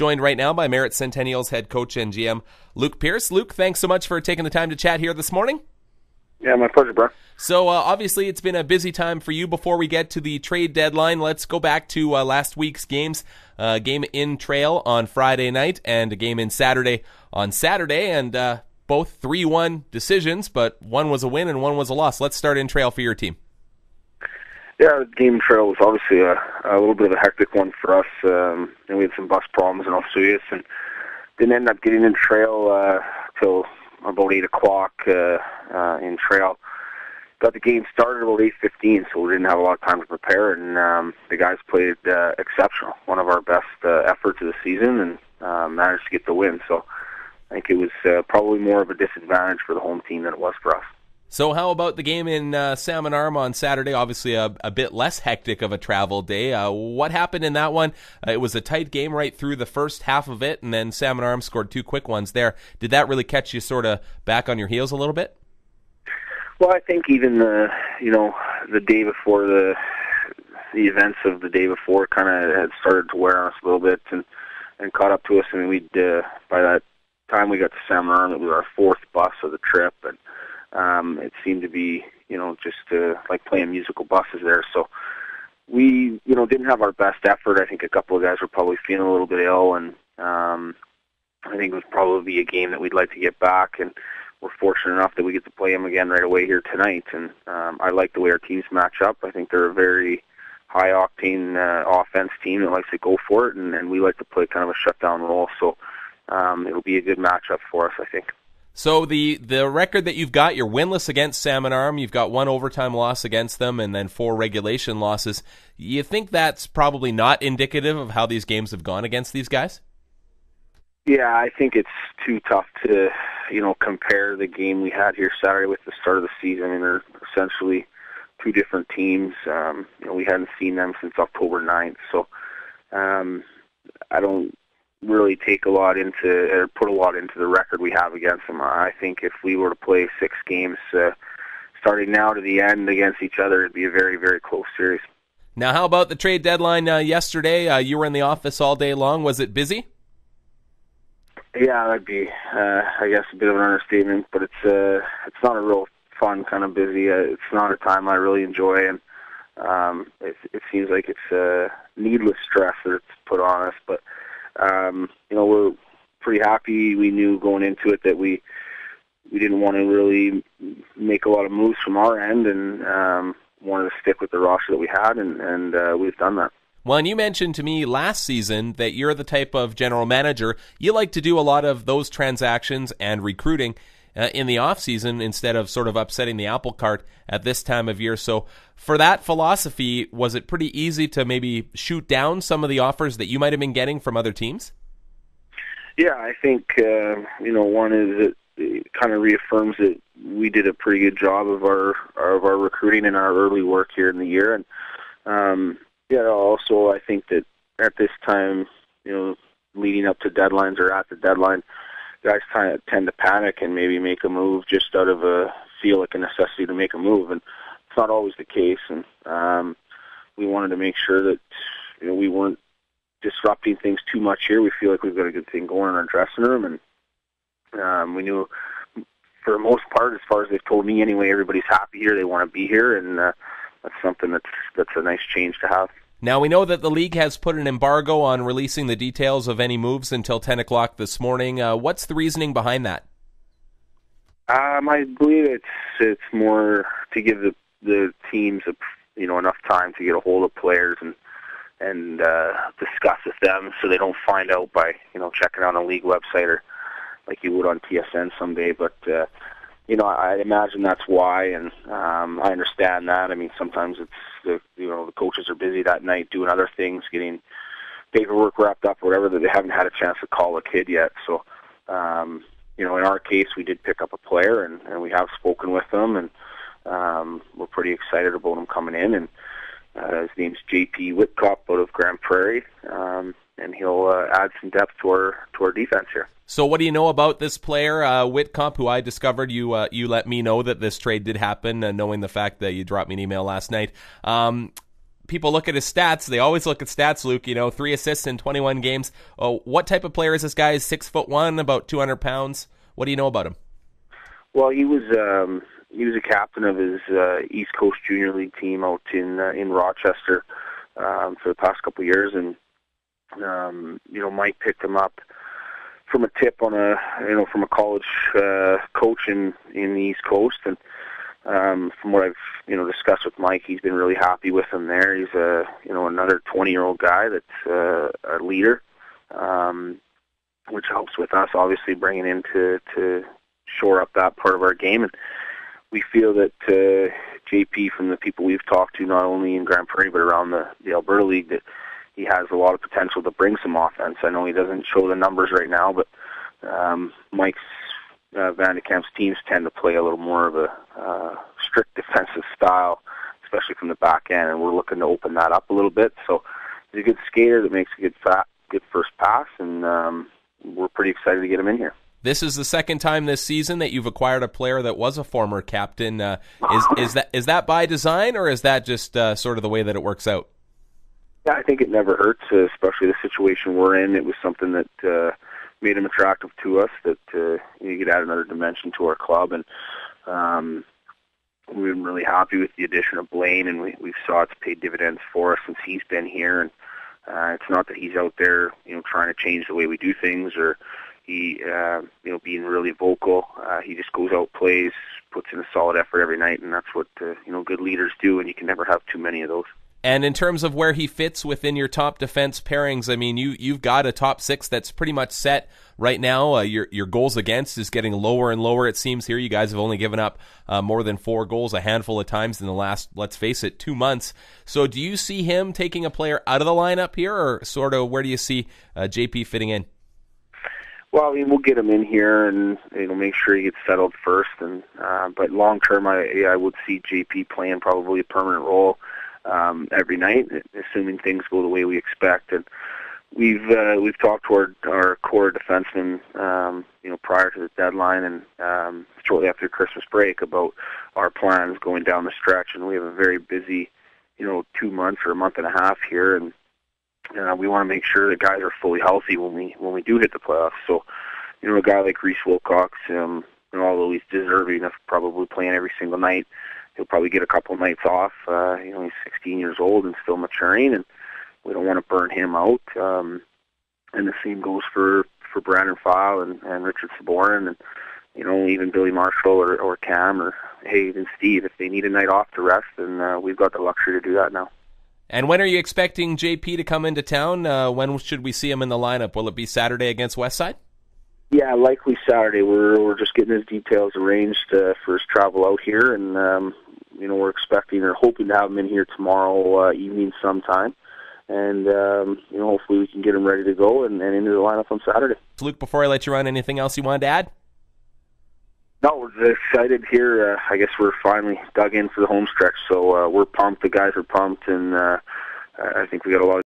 joined right now by Merritt Centennials head coach and GM Luke Pierce. Luke, thanks so much for taking the time to chat here this morning. Yeah, my pleasure, bro. So obviously it's been a busy time for you. Before we get to the trade deadline, let's go back to last week's games. Game in Trail on Friday night and a game in Saturday on Saturday, and both 3-1 decisions, but one was a win and one was a loss. Let's start in Trail for your team. Yeah, the game in Trail was obviously a little bit of a hectic one for us, and we had some bus problems in Osoyoos, and didn't end up getting in Trail till about 8 o'clock in Trail. Got the game started about 8:15, so we didn't have a lot of time to prepare, and the guys played exceptional. One of our best efforts of the season, and managed to get the win. So I think it was probably more of a disadvantage for the home team than it was for us. So how about the game in Salmon Arm on Saturday? Obviously a bit less hectic of a travel day. What happened in that one? It was a tight game right through the first half of it, and then Salmon Arm scored 2 quick ones there. Did that really catch you sort of back on your heels a little bit? Well, I think even the day before the events of the day before kind of had started to wear on us a little bit and caught up to us. I mean, we'd by that time we got to Salmon Arm, it was our 4th bus of the trip, and it seemed to be just like playing musical buses there. So we didn't have our best effort. I think a couple of guys were probably feeling a little bit ill, and I think it would probably be a game that we'd like to get back, and we're fortunate enough that we get to play them again right away here tonight. And I like the way our teams match up. I think they're a very high-octane offense team that likes to go for it, and we like to play kind of a shutdown role. So it'll be a good matchup for us, I think. So the record that you've got, you're winless against Salmon Arm. You've got 1 overtime loss against them and then 4 regulation losses. You think that's probably not indicative of how these games have gone against these guys? Yeah, I think it's too tough to, compare the game we had here Saturday with the start of the season. I mean, they're essentially 2 different teams. We hadn't seen them since October 9th, so I don't really take a lot into or put a lot into the record we have against them. I think if we were to play 6 games starting now to the end against each other, it'd be a very, very close series. Now, how about the trade deadline yesterday? You were in the office all day long. Was it busy? Yeah, that'd be, I guess, a bit of an understatement, but it's not a real fun kind of busy. It's not a time I really enjoy, and it seems like it's needless stress that it's put on us. But we're pretty happy. We knew going into it that we didn't want to really make a lot of moves from our end, and wanted to stick with the roster that we had, and we've done that. Well, and you mentioned to me last season that you're the type of general manager, you like to do a lot of those transactions and recruiting in the off-season instead of sort of upsetting the apple cart at this time of year. So for that philosophy, was it pretty easy to maybe shoot down some of the offers that you might have been getting from other teams? Yeah, I think, one is it kind of reaffirms that we did a pretty good job of our recruiting and our early work here in the year. And, also I think that at this time, leading up to deadlines or at the deadline, guys tend to panic and maybe make a move just out of feel like a necessity to make a move. And it's not always the case. And we wanted to make sure that, we weren't disrupting things too much here. We feel like we've got a good thing going in our dressing room. And we knew for the most part, as far as they've told me anyway, everybody's happy here. They want to be here. And that's something that's a nice change to have. Now, we know that the league has put an embargo on releasing the details of any moves until 10 o'clock this morning. What's the reasoning behind that? I believe it's more to give the teams enough time to get a hold of players and discuss with them, so they don't find out by checking out on a league website or like you would on TSN someday. But I imagine that's why, and I understand that. I mean, sometimes it's the coaches are busy that night doing other things, getting paperwork wrapped up or whatever, that they haven't had a chance to call a kid yet. So, in our case, we did pick up a player, and we have spoken with them, and we're pretty excited about him coming in. And his name's JP Witkop out of Grand Prairie, and he'll add some depth to our defense here. So what do you know about this player, Witkop, who I discovered you let me know that this trade did happen, knowing the fact that you dropped me an email last night. people look at his stats, they always look at stats, Luke, 3 assists in 21 games. What type of player is this guy? He's 6'1", about 200 pounds. What do you know about him? Well, he was a captain of his East Coast Junior League team out in Rochester for the past couple of years, and Mike picked him up from a tip on from a college coach in the East Coast, and from what I've discussed with Mike, he's been really happy with him there. He's another 20-year-old guy that's a leader, which helps with us obviously bringing in to shore up that part of our game. And we feel that JP, from the people we've talked to, not only in Grand Prairie but around the Alberta League, that he has a lot of potential to bring some offense. I know he doesn't show the numbers right now, but Mike's Van de Kamp's teams tend to play a little more of a strict defensive style, especially from the back end, and we're looking to open that up a little bit. So he's a good skater that makes a good first pass, and we're pretty excited to get him in here. This is the second time this season that you've acquired a player that was a former captain. Is that by design, or is that just sort of the way that it works out? Yeah, I think it never hurts, especially the situation we're in. It was something that made him attractive to us, that you could add another dimension to our club, and we've been really happy with the addition of Blaine, and we saw it's paid dividends for us since he's been here. And it's not that he's out there, trying to change the way we do things, or he, being really vocal. He just goes out, plays, puts in a solid effort every night, and that's what good leaders do, and you can never have too many of those. And in terms of where he fits within your top defense pairings, I mean, you've got a top six that's pretty much set right now. Your goals against is getting lower and lower, it seems, here. You guys have only given up more than 4 goals a handful of times in the last, let's face it, 2 months. So do you see him taking a player out of the lineup here, or sort of where do you see JP fitting in? Well, I mean, we'll get him in here and make sure he gets settled first. And but long term, I would see JP playing probably a permanent role every night, assuming things go the way we expect. And we've talked to our core defensemen, prior to the deadline and shortly after Christmas break about our plans going down the stretch. And we have a very busy, 2 months or a month and a half here, and we want to make sure that guys are fully healthy when we do hit the playoffs. So, a guy like Reese Wilcox, although he's deserving of probably playing every single night, he'll probably get a couple nights off. He's 16 years old and still maturing, and we don't want to burn him out. And the same goes for Brandon File and Richard Saborin, and even Billy Marshall or Cam or even Steve. If they need a night off to rest, then we've got the luxury to do that now. And when are you expecting JP to come into town? When should we see him in the lineup? Will it be Saturday against Westside? Yeah, likely Saturday. We're just getting his details arranged for his travel out here, and we're expecting or hoping to have him in here tomorrow evening sometime, and hopefully we can get him ready to go and into the lineup on Saturday. Luke, before I let you run, anything else you wanted to add? No, we're excited here. I guess we're finally dug in for the home stretch, so we're pumped. The guys are pumped, and I think we got a lot of